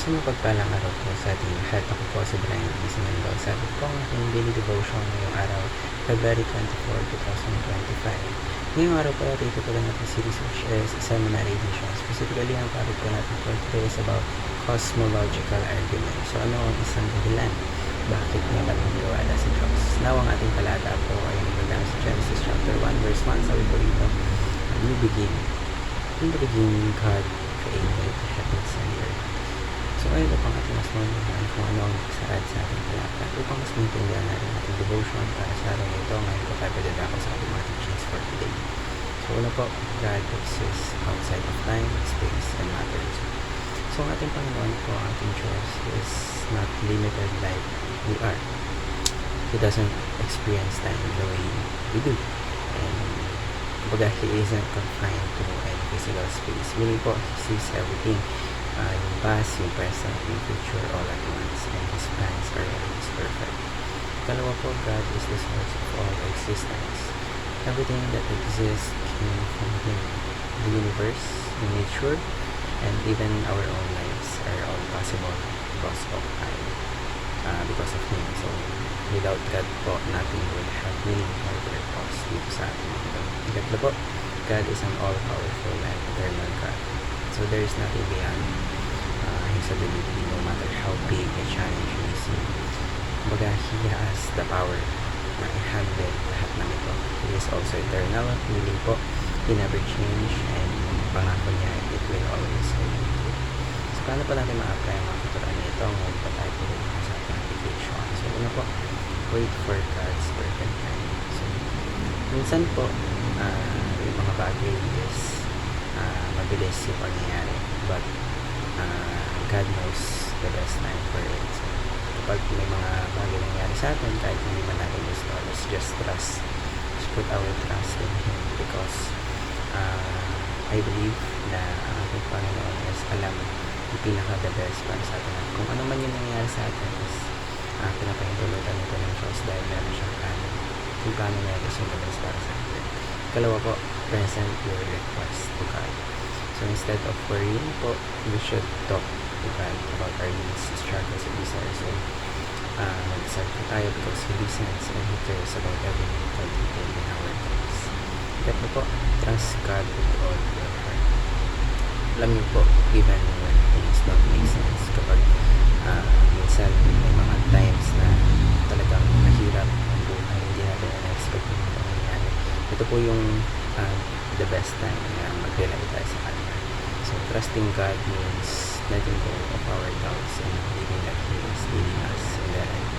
Sa mapagpalang araw po sa ating lahat, ako po si Brian Ismael. Sabi po ang ating daily devotion ngayong araw, February 24, 2025. Ngayong araw po, titutulan natin series which is Seminary Edition. Specifically, ang topic po natin for today is about cosmological argument. So, ano ang isang dahilan? Bakit may magpapaniwala si Diyos? Now, ang ating talata po ay mula sa Genesis chapter 1 verse 1. Sabi po dito, in the beginning, God created the heavens and the earth. So ayun po ang ating mas manuhan kung ano ang nakasaad sa ating talata upang mas maintindihan natin ating devotion para sa araw nito. Ngayon po tayo padadako sa ating mga teachings for today. So una po, God exists outside of time, space, and matter. So ang ating Panginoon po, ang ating Diyos is not limited like we are. He doesn't experience time the way we do. And kumbaga, He isn't confined to any physical space. Meaning po, He sees everything. Yung past, yung present, yung future all at once, and His plans are always perfect. Kalawa po, God is the source of all existence. Everything that exists came from Him. The universe, the nature, and even our own lives are all possible because of Him. So, without God po, nothing would have meaning or purpose dito sa ating mundo. Ikatlo po, God is an all-powerful and eternal God. So there is nothing beyond His ability, no matter how big a challenge we see. Kumbaga, He has the power na i-handle lahat ng ito. He is also eternal, meaning po, He never change, and pangako niya, it will always remain true. So paano pa natin ma-apply ang mga katuran nito ngayon pa tayo po sa ating application? So una po, wait for God's perfect time. So minsan po, yung mga bagay is mabilis yung pangyayari, but God knows the best time for it. So kapag may mga bagay nangyari sa atin, kahit hindi man natin gusto, let's just trust, just put our trust in Him, because I believe na ang ating Panginoon is alam yung pinaka the best para sa atin. Kung ano man yung nangyayari sa atin is pinapahintulutan nito ng Diyos dahil meron siyang plano. Yung plano niya is yung the best para sa atin. Kalawa po, present your request to God. So instead of worrying po, we should talk to God about our needs, struggles, and desires. So mag-decide po tayo because He listens and He cares about every little detail in our lives. Ikatlo po, trust God with all your heart. Alam niyo po, even when things don't make sense, kapag minsan may mga times na talagang mahirap ang buhay, hindi natin na-expect yung mga nangyayari. Ito po yung the best time na mag-rely tayo sa Kanya. So trusting God means letting go of our doubts and believing that He is leading us in the right